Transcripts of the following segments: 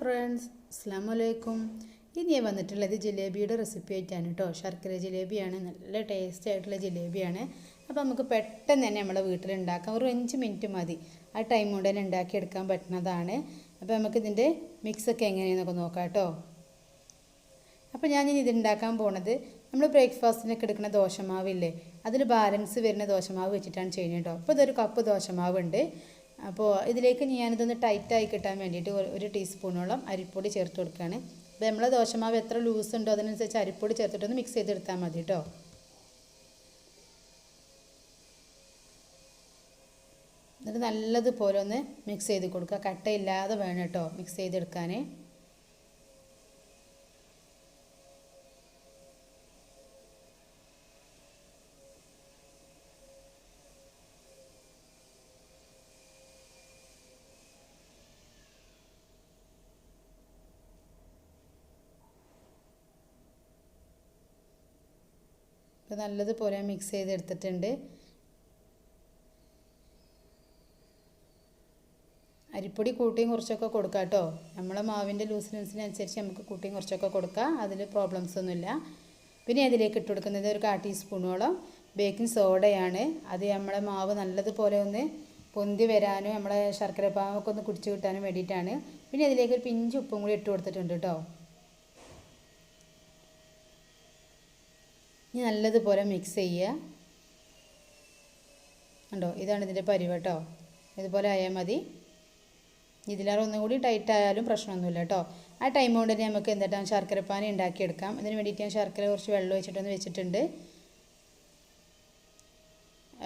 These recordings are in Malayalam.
ഫ്രണ്ട്സ്, അസ്സലാമു അലൈക്കും. ഇനി ഞാൻ വന്നിട്ടുള്ളത് ജിലേബിയുടെ റെസിപ്പി ആയിട്ടാണ് കേട്ടോ. ശർക്കര ജിലേബിയാണ്, നല്ല ടേസ്റ്റി ആയിട്ടുള്ള ജിലേബിയാണ്. അപ്പോൾ നമുക്ക് പെട്ടെന്ന് തന്നെ നമ്മുടെ വീട്ടിലുണ്ടാക്കാം. ഒരു 5 മിനിറ്റ് മതി, ആ ടൈം കൊണ്ട് തന്നെ ഉണ്ടാക്കിയെടുക്കാൻ പറ്റുന്നതാണ്. അപ്പോൾ നമുക്കിതിൻ്റെ മിക്സൊക്കെ എങ്ങനെയാണെന്നൊക്കെ നോക്കാം കേട്ടോ. അപ്പോൾ ഞാനിനി ഇത് ഉണ്ടാക്കാൻ പോണത് നമ്മൾ ബ്രേക്ക്ഫാസ്റ്റിനൊക്കെ എടുക്കുന്ന ദോശമാവില്ലേ, അതിൽ ബാലൻസ് വരുന്ന ദോശമാവ് വെച്ചിട്ടാണ് ചെയ്യുന്നത് കേട്ടോ. അപ്പോൾ ഇതൊരു കപ്പ് ദോശമാവുണ്ട്. അപ്പോൾ ഇതിലേക്ക് ഞാനിതൊന്ന് ടൈറ്റായി കിട്ടാൻ വേണ്ടിയിട്ട് ഒരു ടീസ്പൂണോളം അരിപ്പൊടി ചേർത്ത് കൊടുക്കുകയാണ്. അപ്പോൾ നമ്മളെ ദോശമാവ് എത്ര ലൂസ് ഉണ്ടോ അതിനനുസരിച്ച് അരിപ്പൊടി ചേർത്തിട്ടൊന്ന് മിക്സ് ചെയ്തെടുത്താൽ മതി കേട്ടോ. എന്നിട്ട് നല്ലതുപോലെ ഒന്ന് മിക്സ് ചെയ്ത് കൊടുക്കുക. കട്ടയില്ലാതെ വേണം കേട്ടോ മിക്സ് ചെയ്തെടുക്കാൻ. ഇപ്പോൾ നല്ലതുപോലെ മിക്സ് ചെയ്തെടുത്തിട്ടുണ്ട്. അരിപ്പൊടി കൂട്ടിയും കുറച്ചൊക്കെ കൊടുക്കാം കേട്ടോ. നമ്മളെ മാവിൻ്റെ ലൂസിനനുസരിച്ച് നമുക്ക് കൂട്ടിയും കുറച്ചൊക്കെ കൊടുക്കാം, അതിൽ പ്രോബ്ലംസ് ഒന്നുമില്ല. പിന്നെ അതിലേക്ക് ഇട്ട് കൊടുക്കുന്നത് ഒരു 1/4 ടീസ്പൂണോളം ബേക്കിംഗ് സോഡയാണ്. അത് നമ്മളെ മാവ് നല്ലതുപോലെ ഒന്ന് പൊന്തി വരാനും നമ്മളെ ശർക്കര പാവൊക്കെ ഒന്ന് കുടിച്ച് കിട്ടാനും വേണ്ടിയിട്ടാണ്. പിന്നെ അതിലേക്ക് ഒരു പിഞ്ച് ഉപ്പും കൂടി ഇട്ട് കൊടുത്തിട്ടുണ്ട് കേട്ടോ. ഇനി നല്ലതുപോലെ മിക്സ് ചെയ്യുക. കണ്ടോ, ഇതാണ് ഇതിൻ്റെ പരിവ് കേട്ടോ. ഇതുപോലെ ആയാൽ മതി. ഇതിലേറെ ഒന്നും കൂടി ടൈറ്റ് ആയാലും പ്രശ്നമൊന്നുമില്ല കേട്ടോ. ആ ടൈം കൊണ്ട് തന്നെ നമുക്ക് എന്താ ശർക്കരപ്പാനി ഉണ്ടാക്കിയെടുക്കാം. അതിന് വേണ്ടിയിട്ട് ഞാൻ ശർക്കര കുറച്ച് വെള്ളം ഒഴിച്ചിട്ടൊന്ന് വെച്ചിട്ടുണ്ട്.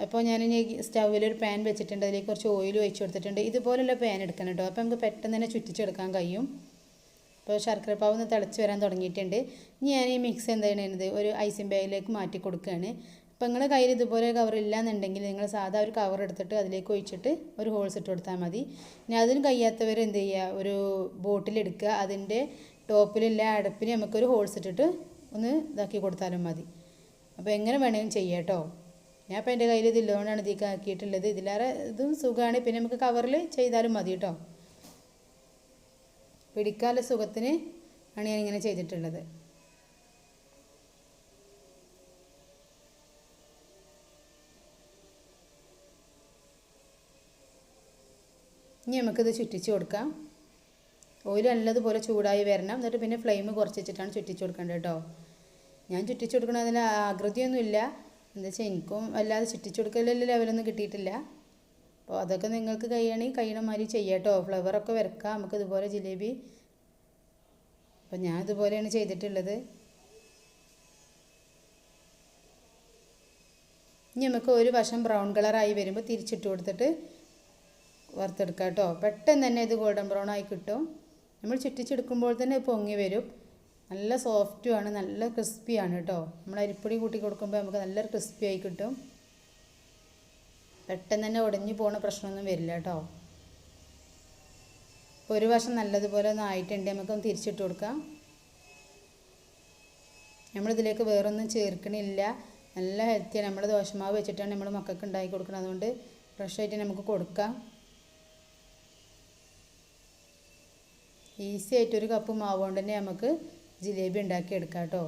അപ്പോൾ ഞാനിനി സ്റ്റൗവിലൊരു പാൻ വെച്ചിട്ടുണ്ട്, അതിലേക്ക് കുറച്ച് ഓയിൽ ഒഴിച്ച് കൊടുത്തിട്ടുണ്ട്. ഇതുപോലുള്ള പാൻ എടുക്കണം കേട്ടോ. അപ്പോൾ നമുക്ക് പെട്ടെന്ന് തന്നെ ചുറ്റിച്ചെടുക്കാൻ കഴിയും. അപ്പോൾ ശർക്കരപ്പാവ് ഒന്ന് തിളച്ച് വരാൻ തുടങ്ങിയിട്ടുണ്ട്. ഇനി ഞാൻ ഈ മിക്സ് എന്താ ചെയ്യണത്, ഒരു ഐസിങ് ബാഗിലേക്ക് മാറ്റി കൊടുക്കുകയാണ്. അപ്പോൾ നിങ്ങളുടെ കയ്യിൽ ഇതുപോലെ കവർ ഇല്ലാന്നുണ്ടെങ്കിൽ നിങ്ങൾ സാധാ ഒരു കവർ എടുത്തിട്ട് അതിലേക്ക് ഒഴിച്ചിട്ട് ഒരു ഹോൾസ് ഇട്ട് കൊടുത്താൽ മതി. ഇനി അതിന് കഴിയാത്തവർ എന്ത് ചെയ്യുക, ഒരു ബോട്ടിലെടുക്കുക, അതിൻ്റെ ടോപ്പിലുള്ള അടപ്പിന് നമുക്കൊരു ഹോൾസ് ഇട്ടിട്ട് ഒന്ന് ഇതാക്കി കൊടുത്താലും മതി. അപ്പോൾ എങ്ങനെ വേണമെങ്കിലും ചെയ്യാം കേട്ടോ. ഞാൻ ഇപ്പോൾ എൻ്റെ കയ്യിൽ ഇതില്ലോണ്ടാണ് ഇതിലേക്ക് ആക്കിയിട്ടുള്ളത്. ഇതിലേറെ ഇതും സുഖമാണ്. പിന്നെ നമുക്ക് കവറിൽ ചെയ്താലും മതി കേട്ടോ. പിടിക്കാനുള്ള സുഖത്തിന് ആണ് ഞാനിങ്ങനെ ചെയ്തിട്ടുള്ളത്. ഇനി നമുക്കിത് ചുറ്റിച്ച് കൊടുക്കാം. ഓയിൽ നല്ലതുപോലെ ചൂടായി വരണം. എന്നിട്ട് പിന്നെ ഫ്ലെയിം കുറച്ച് വെച്ചിട്ടാണ് ചുറ്റിച്ച് കൊടുക്കേണ്ടത് കേട്ടോ. ഞാൻ ചുറ്റിച്ച് കൊടുക്കണതിൽ ആകൃതിയൊന്നുമില്ല. എന്താ വെച്ചാൽ എനിക്കും അല്ലാതെ ചുറ്റിച്ച് കൊടുക്കലുള്ള ലെവലൊന്നും കിട്ടിയിട്ടില്ല. അപ്പോൾ അതൊക്കെ നിങ്ങൾക്ക് കഴിയണ മാതിരി ചെയ്യാം കേട്ടോ. ഫ്ലവറൊക്കെ വരക്കാം നമുക്ക് ഇതുപോലെ ജിലേബി. അപ്പോൾ ഞാൻ ഇതുപോലെയാണ് ചെയ്തിട്ടുള്ളത്. ഇനി നമുക്ക് ഒരു വശം ബ്രൗൺ കളറായി വരുമ്പോൾ തിരിച്ചിട്ട് കൊടുത്തിട്ട് വറുത്തെടുക്കാം കേട്ടോ. പെട്ടെന്ന് തന്നെ ഇത് ഗോൾഡൻ ബ്രൗൺ ആയി കിട്ടും. നമ്മൾ ചുറ്റിച്ചെടുക്കുമ്പോൾ തന്നെ പൊങ്ങി വരും. നല്ല സോഫ്റ്റുമാണ്, നല്ല ക്രിസ്പിയാണ് കേട്ടോ. നമ്മൾ അരിപ്പൊടി കൂട്ടി കൊടുക്കുമ്പോൾ നമുക്ക് നല്ല ക്രിസ്പി ആയി കിട്ടും. പെട്ടെന്ന് തന്നെ ഉടഞ്ഞു പോകുന്ന പ്രശ്നമൊന്നും വരില്ല കേട്ടോ. ഇപ്പോൾ ഒരു വശം നല്ലതുപോലെ ഒന്ന് ആയിട്ടുണ്ട്, നമുക്കൊന്ന് തിരിച്ചിട്ട് കൊടുക്കാം. നമ്മളിതിലേക്ക് വേറൊന്നും ചേർക്കണില്ല. നല്ല ഹെൽത്തിയാണ്. നമ്മൾ ദോശമാവ് വെച്ചിട്ടാണ് നമ്മൾ മക്കൾക്ക് ഉണ്ടാക്കി കൊടുക്കുന്നത്. അതുകൊണ്ട് ഫ്രഷ് ആയിട്ട് നമുക്ക് കൊടുക്കാം. ഈസി ആയിട്ടൊരു കപ്പ് മാവ് കൊണ്ട് തന്നെ നമുക്ക് ജിലേബി ഉണ്ടാക്കിയെടുക്കാം കേട്ടോ.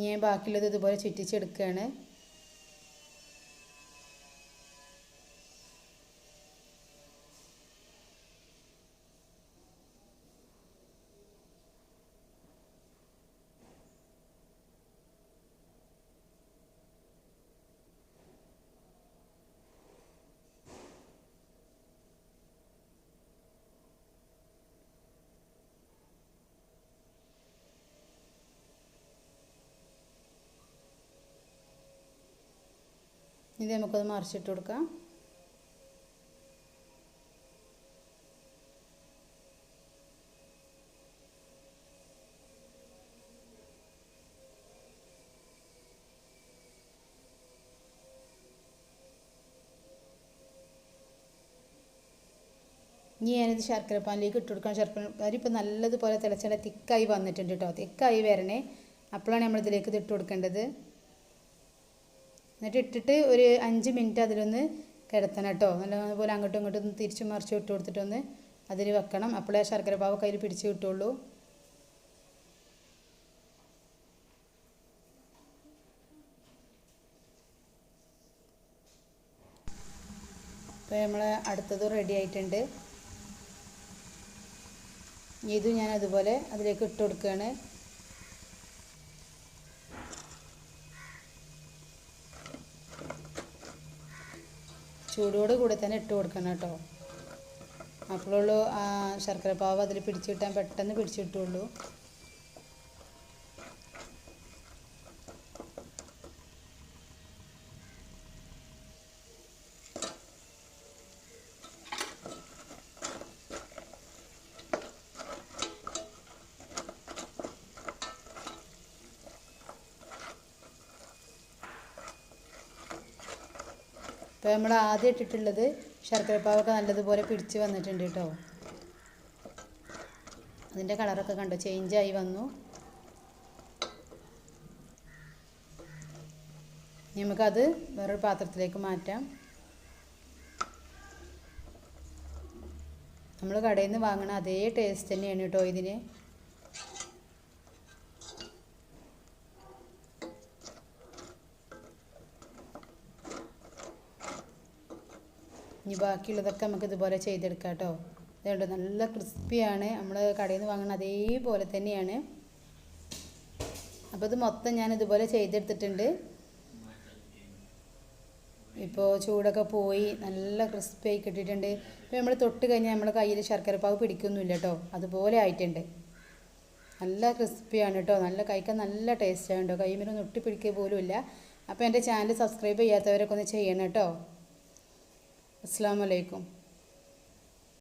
ഞാൻ ബാക്കിയുള്ളത് ഇതുപോലെ ചുറ്റിച്ചെടുക്കുകയാണ്. ഇത് നമുക്കത് മറിച്ചിട്ട് കൊടുക്കാം. ഇനി ഞാനിത് ശർക്കരപ്പാനിലേക്ക് ഇട്ട് കൊടുക്കാം. ശർക്കരപ്പാനി ഇപ്പോൾ നല്ലതുപോലെ തിളച്ചാൽ തിക്കായി വന്നിട്ടുണ്ട് കേട്ടോ. തിക്കായി വരണേ, അപ്പോഴാണ് നമ്മളിതിലേക്ക് ഇത് ഇട്ട് കൊടുക്കേണ്ടത്. എന്നിട്ട് ഇട്ടിട്ട് ഒരു 5 മിനിറ്റ് അതിലൊന്ന് കിടത്തണം കേട്ടോ. നല്ലപോലെ അങ്ങോട്ടും ഇങ്ങോട്ടും ഒന്ന് തിരിച്ചും മറിച്ചും ഇട്ട് കൊടുത്തിട്ടൊന്ന് അതിൽ വെക്കണം. അപ്പോഴേ ശർക്കര പാവൊക്കെ അതിൽ പിടിച്ച് കിട്ടുള്ളൂ. അപ്പോൾ നമ്മൾ അടുത്തത് റെഡി ആയിട്ടുണ്ട്. ഇതും ഞാൻ അതുപോലെ അതിലേക്ക് ഇട്ട് കൊടുക്കുകയാണ്. ചൂടോട് കൂടി തന്നെ ഇട്ട് കൊടുക്കണം കേട്ടോ. അപ്പോഴുള്ളൂ ആ ശർക്കര പാവ് അതിൽ പിടിച്ച് കിട്ടാൻ പെട്ടെന്ന് പിടിച്ച് കിട്ടുള്ളൂ. ഇപ്പോൾ നമ്മൾ ആദ്യം ഇട്ടിട്ടുള്ളത് ശർക്കരപ്പാവൊക്കെ നല്ലതുപോലെ പിടിച്ച് വന്നിട്ടുണ്ട് കേട്ടോ. അതിൻ്റെ കളറൊക്കെ കണ്ടോ, ചേഞ്ചായി വന്നു. നമുക്കത് വേറൊരു പാത്രത്തിലേക്ക് മാറ്റാം. നമ്മൾ കടയിൽ നിന്ന് വാങ്ങണ അതേ ടേസ്റ്റ് തന്നെയാണ് കേട്ടോ ഇതിന്. ഇനി ബാക്കിയുള്ളതൊക്കെ നമുക്ക് ഇതുപോലെ ചെയ്തെടുക്കാം കേട്ടോ. അതുകൊണ്ട് നല്ല ക്രിസ്പിയാണ്, നമ്മൾ കടയിൽ നിന്ന് വാങ്ങുന്ന അതേപോലെ തന്നെയാണ്. അപ്പോൾ ഇത് മൊത്തം ഞാൻ ഇതുപോലെ ചെയ്തെടുത്തിട്ടുണ്ട്. ഇപ്പോൾ ചൂടൊക്കെ പോയി നല്ല ക്രിസ്പി ആയി കിട്ടിയിട്ടുണ്ട്. ഇപ്പോൾ നമ്മൾ തൊട്ട് കഴിഞ്ഞാൽ നമ്മുടെ കയ്യിൽ ശർക്കരപ്പാവ് പിടിക്കൊന്നുമില്ല കേട്ടോ, അതുപോലെ ആയിട്ടുണ്ട്. നല്ല ക്രിസ്പിയാണ് കേട്ടോ, നല്ല കഴിക്കാൻ നല്ല ടേസ്റ്റാണ് കേട്ടോ, കൈമേലൊന്നും ഒട്ടി പിടിക്കുക പോലും ഇല്ല. അപ്പോൾ എൻ്റെ ചാനൽ സബ്സ്ക്രൈബ് ചെയ്യാത്തവരൊക്കെ ഒന്ന് ചെയ്യണം കേട്ടോ. അസ്സലാമു അലൈക്കും.